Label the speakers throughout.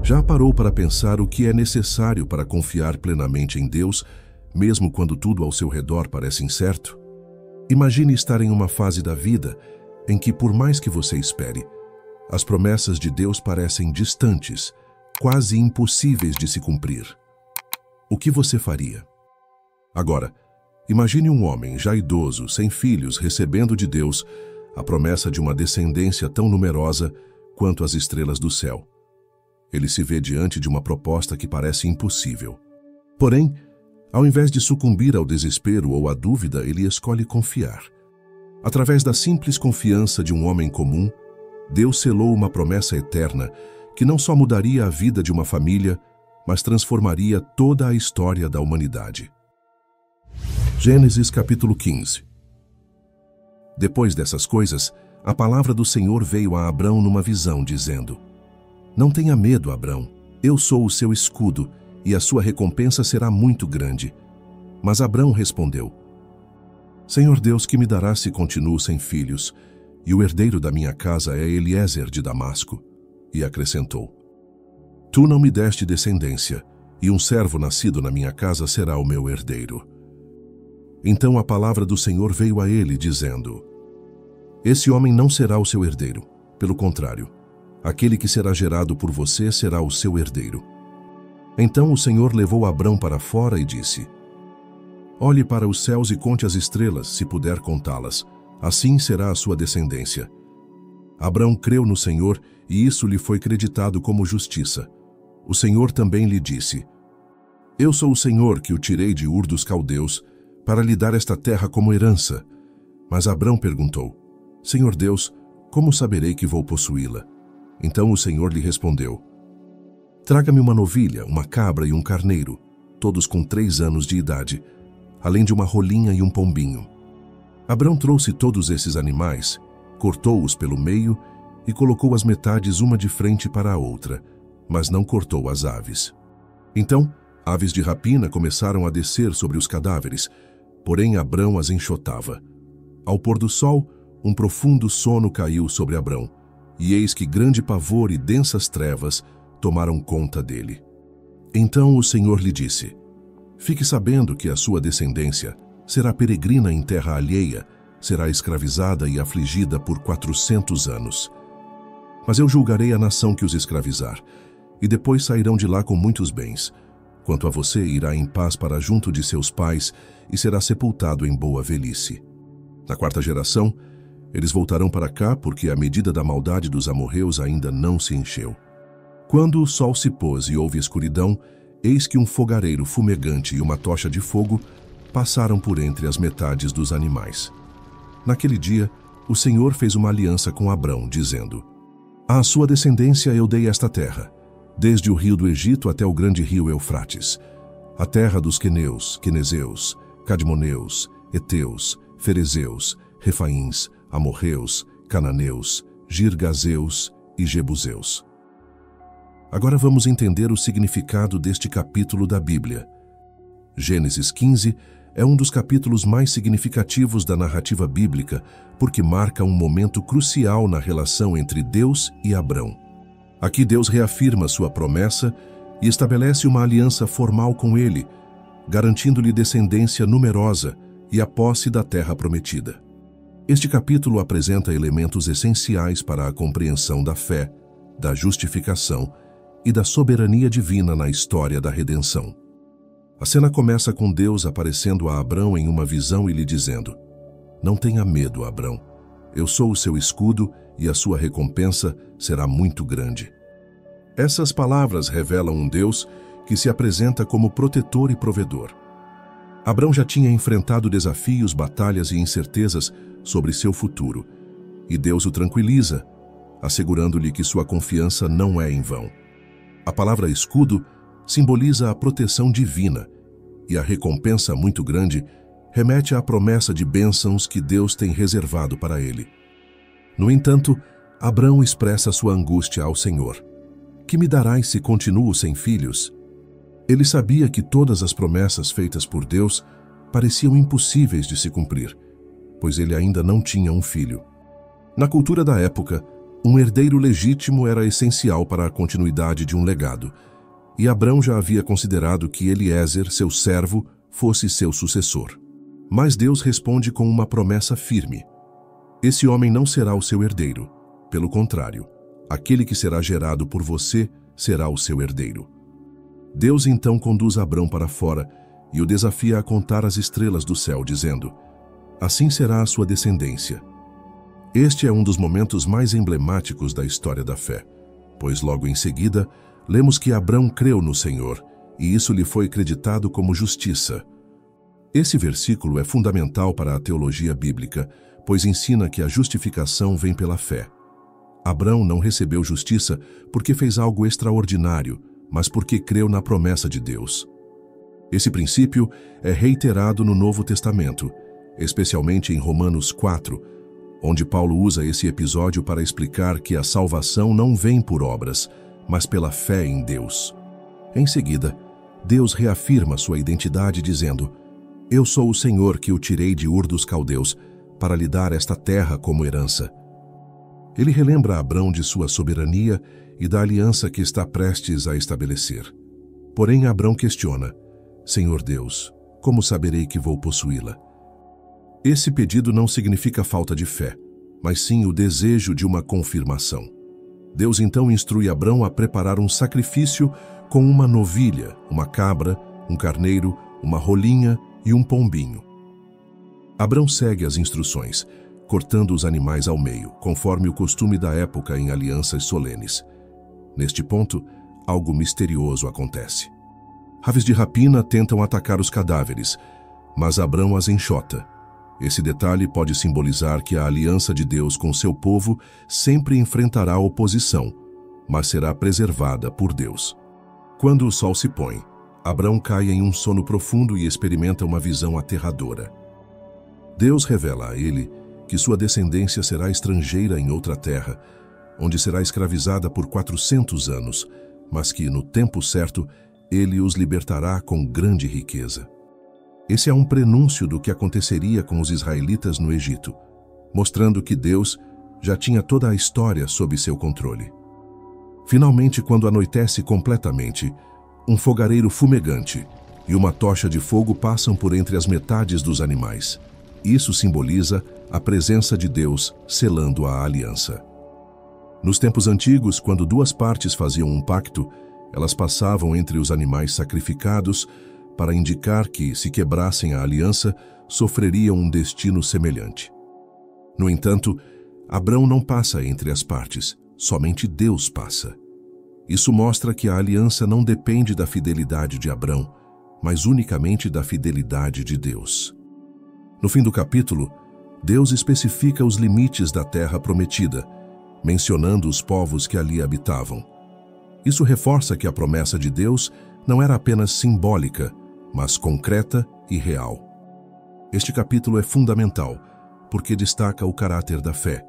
Speaker 1: Já parou para pensar o que é necessário para confiar plenamente em Deus, mesmo quando tudo ao seu redor parece incerto? Imagine estar em uma fase da vida em que, por mais que você espere, as promessas de Deus parecem distantes, quase impossíveis de se cumprir. O que você faria? Agora, imagine um homem já idoso, sem filhos, recebendo de Deus a promessa de uma descendência tão numerosa quanto as estrelas do céu. Ele se vê diante de uma proposta que parece impossível. Porém, ao invés de sucumbir ao desespero ou à dúvida, ele escolhe confiar. Através da simples confiança de um homem comum, Deus selou uma promessa eterna que não só mudaria a vida de uma família, mas transformaria toda a história da humanidade. Gênesis capítulo 15. Depois dessas coisas, a palavra do Senhor veio a Abrão numa visão, dizendo: Não tenha medo, Abrão, eu sou o seu escudo, e a sua recompensa será muito grande. Mas Abrão respondeu: Senhor Deus, que me dará se continuo sem filhos? E o herdeiro da minha casa é Eliezer de Damasco. E acrescentou: Tu não me deste descendência, e um servo nascido na minha casa será o meu herdeiro. Então a palavra do Senhor veio a ele, dizendo: Esse homem não será o seu herdeiro. Pelo contrário, aquele que será gerado por você será o seu herdeiro. Então o Senhor levou Abrão para fora e disse: Olhe para os céus e conte as estrelas, se puder contá-las. Assim será a sua descendência. Abrão creu no Senhor, e isso lhe foi creditado como justiça. O Senhor também lhe disse: Eu sou o Senhor que o tirei de Ur dos Caldeus, para lhe dar esta terra como herança. Mas Abrão perguntou: Senhor Deus, como saberei que vou possuí-la? Então o Senhor lhe respondeu: Traga-me uma novilha, uma cabra e um carneiro, todos com 3 anos de idade, além de uma rolinha e um pombinho. Abrão trouxe todos esses animais, cortou-os pelo meio e colocou as metades uma de frente para a outra, mas não cortou as aves. Então, aves de rapina começaram a descer sobre os cadáveres, porém Abrão as enxotava. Ao pôr do sol, um profundo sono caiu sobre Abrão, e eis que grande pavor e densas trevas tomaram conta dele. Então o Senhor lhe disse: Fique sabendo que a sua descendência será peregrina em terra alheia, será escravizada e afligida por 400 anos. Mas eu julgarei a nação que os escravizar, e depois sairão de lá com muitos bens. Quanto a você, irá em paz para junto de seus pais e será sepultado em boa velhice. Na 4ª geração, eles voltarão para cá, porque a medida da maldade dos amorreus ainda não se encheu. Quando o sol se pôs e houve escuridão, eis que um fogareiro fumegante e uma tocha de fogo passaram por entre as metades dos animais. Naquele dia, o Senhor fez uma aliança com Abrão, dizendo: À sua descendência eu dei esta terra, desde o rio do Egito até o grande rio Eufrates, a terra dos queneus, quenezeus, cadmoneus, heteus, ferezeus, refaíns, amorreus, cananeus, girgazeus e jebuseus. Agora vamos entender o significado deste capítulo da Bíblia. Gênesis 15 é um dos capítulos mais significativos da narrativa bíblica, porque marca um momento crucial na relação entre Deus e Abrão. Aqui Deus reafirma sua promessa e estabelece uma aliança formal com ele, garantindo-lhe descendência numerosa e a posse da terra prometida. Este capítulo apresenta elementos essenciais para a compreensão da fé, da justificação e da soberania divina na história da redenção. A cena começa com Deus aparecendo a Abrão em uma visão e lhe dizendo: Não tenha medo, Abrão. Eu sou o seu escudo e a sua recompensa será muito grande. Essas palavras revelam um Deus que se apresenta como protetor e provedor. Abrão já tinha enfrentado desafios, batalhas e incertezas sobre seu futuro, e Deus o tranquiliza, assegurando-lhe que sua confiança não é em vão. A palavra escudo simboliza a proteção divina, e a recompensa muito grande remete à promessa de bênçãos que Deus tem reservado para ele. No entanto, Abrão expressa sua angústia ao Senhor: Que me darás se continuo sem filhos? Ele sabia que todas as promessas feitas por Deus pareciam impossíveis de se cumprir, pois ele ainda não tinha um filho. Na cultura da época, Um herdeiro legítimo era essencial para a continuidade de um legado, e Abrão já havia considerado que Eliezer, seu servo, fosse seu sucessor. Mas Deus responde com uma promessa firme. Esse homem não será o seu herdeiro. Pelo contrário, aquele que será gerado por você será o seu herdeiro. Deus então conduz Abrão para fora e o desafia a contar as estrelas do céu, dizendo: assim será a sua descendência. Este é um dos momentos mais emblemáticos da história da fé, pois logo em seguida, lemos que Abrão creu no Senhor, e isso lhe foi creditado como justiça. Esse versículo é fundamental para a teologia bíblica, pois ensina que a justificação vem pela fé. Abrão não recebeu justiça porque fez algo extraordinário, mas porque creu na promessa de Deus. Esse princípio é reiterado no Novo Testamento, especialmente em Romanos 4, onde Paulo usa esse episódio para explicar que a salvação não vem por obras, mas pela fé em Deus. Em seguida, Deus reafirma sua identidade dizendo: eu sou o Senhor que o tirei de Ur dos Caldeus para lhe dar esta terra como herança. Ele relembra Abrão de sua soberania e da aliança que está prestes a estabelecer. Porém, Abrão questiona: Senhor Deus, como saberei que vou possuí-la? Esse pedido não significa falta de fé, mas sim o desejo de uma confirmação. Deus então instrui Abrão a preparar um sacrifício com uma novilha, uma cabra, um carneiro, uma rolinha e um pombinho. Abrão segue as instruções, cortando os animais ao meio, conforme o costume da época em alianças solenes. Neste ponto, algo misterioso acontece. Aves de rapina tentam atacar os cadáveres, mas Abrão as enxota. Esse detalhe pode simbolizar que a aliança de Deus com seu povo sempre enfrentará oposição, mas será preservada por Deus. Quando o sol se põe, Abrão cai em um sono profundo e experimenta uma visão aterradora. Deus revela a ele que sua descendência será estrangeira em outra terra, onde será escravizada por 400 anos, mas que, no tempo certo, ele os libertará com grande riqueza. Esse é um prenúncio do que aconteceria com os israelitas no Egito, mostrando que Deus já tinha toda a história sob seu controle. Finalmente, quando anoitece completamente, um fogareiro fumegante e uma tocha de fogo passam por entre as metades dos animais. Isso simboliza a presença de Deus selando a aliança. Nos tempos antigos, quando duas partes faziam um pacto, elas passavam entre os animais sacrificados para indicar que, se quebrassem a aliança, sofreriam um destino semelhante. No entanto, Abrão não passa entre as partes, somente Deus passa. Isso mostra que a aliança não depende da fidelidade de Abrão, mas unicamente da fidelidade de Deus. No fim do capítulo, Deus especifica os limites da terra prometida, mencionando os povos que ali habitavam. Isso reforça que a promessa de Deus não era apenas simbólica, mas concreta e real. Este capítulo é fundamental, porque destaca o caráter da fé,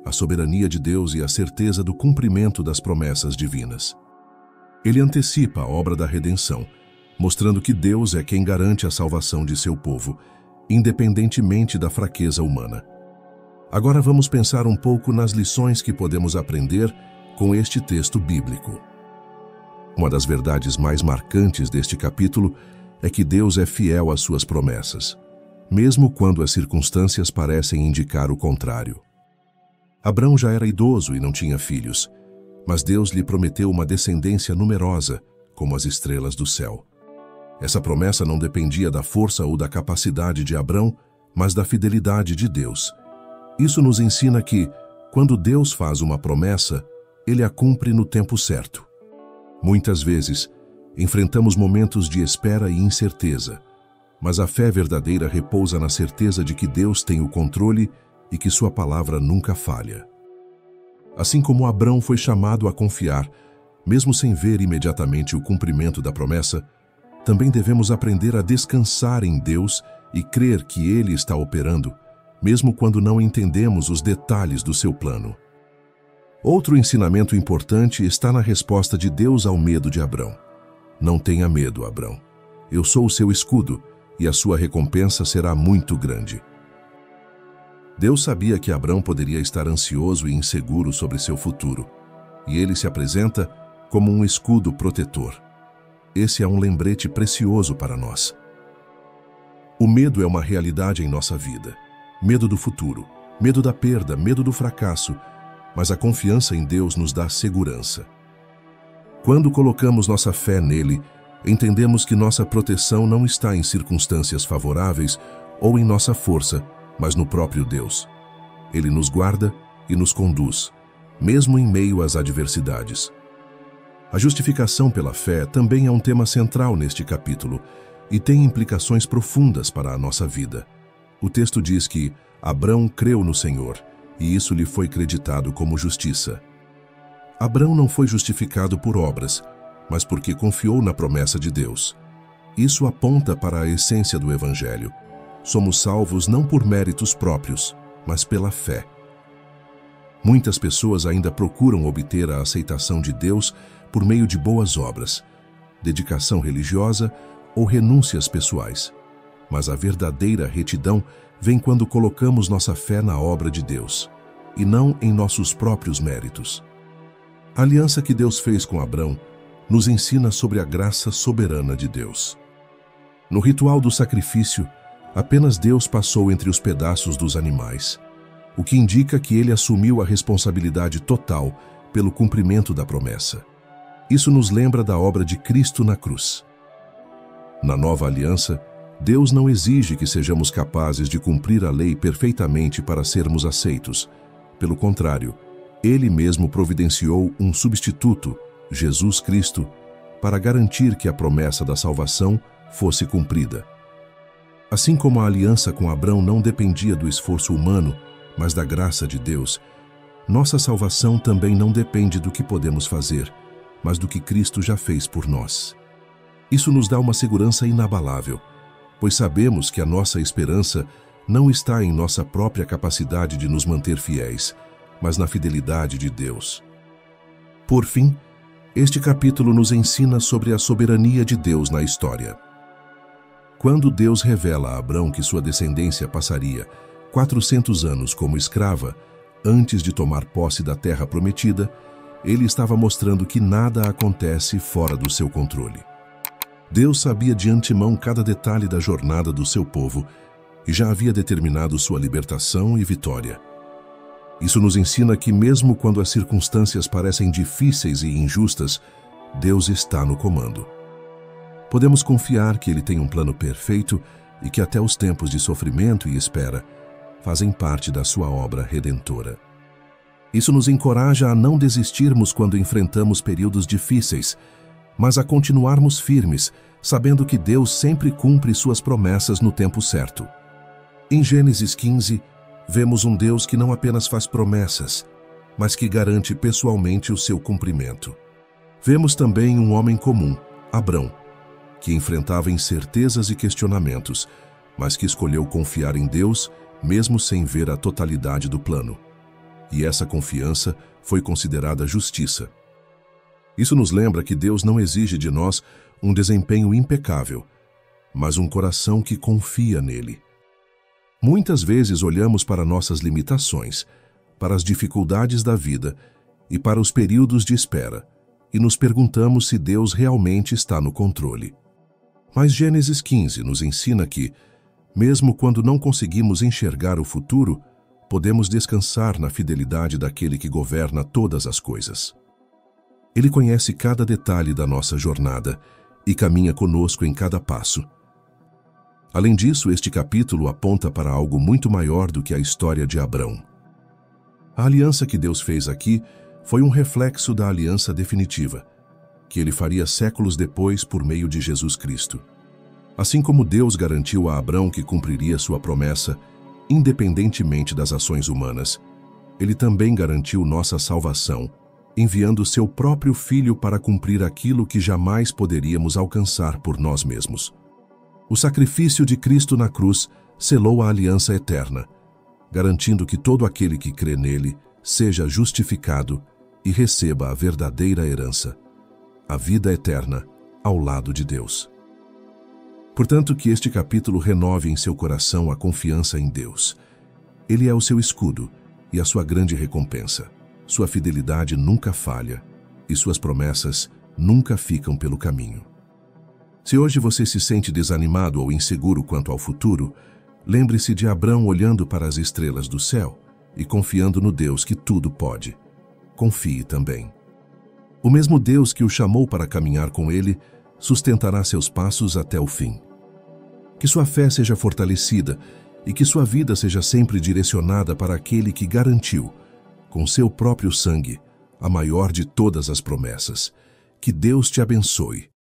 Speaker 1: a soberania de Deus e a certeza do cumprimento das promessas divinas. Ele antecipa a obra da redenção, mostrando que Deus é quem garante a salvação de seu povo, independentemente da fraqueza humana. Agora vamos pensar um pouco nas lições que podemos aprender com este texto bíblico. Uma das verdades mais marcantes deste capítulo é que Deus é fiel às suas promessas, mesmo quando as circunstâncias parecem indicar o contrário. Abrão já era idoso e não tinha filhos, mas Deus lhe prometeu uma descendência numerosa, como as estrelas do céu. Essa promessa não dependia da força ou da capacidade de Abrão, mas da fidelidade de Deus. Isso nos ensina que, quando Deus faz uma promessa, Ele a cumpre no tempo certo. Muitas vezes, enfrentamos momentos de espera e incerteza, mas a fé verdadeira repousa na certeza de que Deus tem o controle e que sua palavra nunca falha. Assim como Abrão foi chamado a confiar, mesmo sem ver imediatamente o cumprimento da promessa, também devemos aprender a descansar em Deus e crer que Ele está operando, mesmo quando não entendemos os detalhes do seu plano. Outro ensinamento importante está na resposta de Deus ao medo de Abrão. Não tenha medo, Abrão. Eu sou o seu escudo, e a sua recompensa será muito grande. Deus sabia que Abrão poderia estar ansioso e inseguro sobre seu futuro, e ele se apresenta como um escudo protetor. Esse é um lembrete precioso para nós. O medo é uma realidade em nossa vida. Medo do futuro, medo da perda, medo do fracasso, mas a confiança em Deus nos dá segurança. Quando colocamos nossa fé nele, entendemos que nossa proteção não está em circunstâncias favoráveis ou em nossa força, mas no próprio Deus. Ele nos guarda e nos conduz, mesmo em meio às adversidades. A justificação pela fé também é um tema central neste capítulo e tem implicações profundas para a nossa vida. O texto diz que Abrão creu no Senhor e isso lhe foi creditado como justiça. Abrão não foi justificado por obras, mas porque confiou na promessa de Deus. Isso aponta para a essência do Evangelho. Somos salvos não por méritos próprios, mas pela fé. Muitas pessoas ainda procuram obter a aceitação de Deus por meio de boas obras, dedicação religiosa ou renúncias pessoais. Mas a verdadeira retidão vem quando colocamos nossa fé na obra de Deus, e não em nossos próprios méritos. A aliança que Deus fez com Abrão nos ensina sobre a graça soberana de Deus. No ritual do sacrifício, apenas Deus passou entre os pedaços dos animais, o que indica que ele assumiu a responsabilidade total pelo cumprimento da promessa. Isso nos lembra da obra de Cristo na cruz. Na nova aliança, Deus não exige que sejamos capazes de cumprir a lei perfeitamente para sermos aceitos. Pelo contrário, Ele mesmo providenciou um substituto, Jesus Cristo, para garantir que a promessa da salvação fosse cumprida. Assim como a aliança com Abrão não dependia do esforço humano, mas da graça de Deus, nossa salvação também não depende do que podemos fazer, mas do que Cristo já fez por nós. Isso nos dá uma segurança inabalável, pois sabemos que a nossa esperança não está em nossa própria capacidade de nos manter fiéis, mas na fidelidade de Deus. Por fim, este capítulo nos ensina sobre a soberania de Deus na história. Quando Deus revela a Abrão que sua descendência passaria 400 anos como escrava, antes de tomar posse da terra prometida, ele estava mostrando que nada acontece fora do seu controle. Deus sabia de antemão cada detalhe da jornada do seu povo e já havia determinado sua libertação e vitória. Isso nos ensina que mesmo quando as circunstâncias parecem difíceis e injustas, Deus está no comando. Podemos confiar que Ele tem um plano perfeito e que até os tempos de sofrimento e espera fazem parte da sua obra redentora. Isso nos encoraja a não desistirmos quando enfrentamos períodos difíceis, mas a continuarmos firmes, sabendo que Deus sempre cumpre suas promessas no tempo certo. Em Gênesis 15, vemos um Deus que não apenas faz promessas, mas que garante pessoalmente o seu cumprimento. Vemos também um homem comum, Abrão, que enfrentava incertezas e questionamentos, mas que escolheu confiar em Deus, mesmo sem ver a totalidade do plano. E essa confiança foi considerada justiça. Isso nos lembra que Deus não exige de nós um desempenho impecável, mas um coração que confia nele. Muitas vezes olhamos para nossas limitações, para as dificuldades da vida e para os períodos de espera, e nos perguntamos se Deus realmente está no controle. Mas Gênesis 15 nos ensina que, mesmo quando não conseguimos enxergar o futuro, podemos descansar na fidelidade daquele que governa todas as coisas. Ele conhece cada detalhe da nossa jornada e caminha conosco em cada passo. Além disso, este capítulo aponta para algo muito maior do que a história de Abrão. A aliança que Deus fez aqui foi um reflexo da aliança definitiva, que ele faria séculos depois por meio de Jesus Cristo. Assim como Deus garantiu a Abrão que cumpriria sua promessa, independentemente das ações humanas, ele também garantiu nossa salvação, enviando seu próprio Filho para cumprir aquilo que jamais poderíamos alcançar por nós mesmos. O sacrifício de Cristo na cruz selou a aliança eterna, garantindo que todo aquele que crê nele seja justificado e receba a verdadeira herança, a vida eterna ao lado de Deus. Portanto, que este capítulo renove em seu coração a confiança em Deus. Ele é o seu escudo e a sua grande recompensa. Sua fidelidade nunca falha e suas promessas nunca ficam pelo caminho. Se hoje você se sente desanimado ou inseguro quanto ao futuro, lembre-se de Abrão olhando para as estrelas do céu e confiando no Deus que tudo pode. Confie também. O mesmo Deus que o chamou para caminhar com ele sustentará seus passos até o fim. Que sua fé seja fortalecida e que sua vida seja sempre direcionada para aquele que garantiu, com seu próprio sangue, a maior de todas as promessas. Que Deus te abençoe.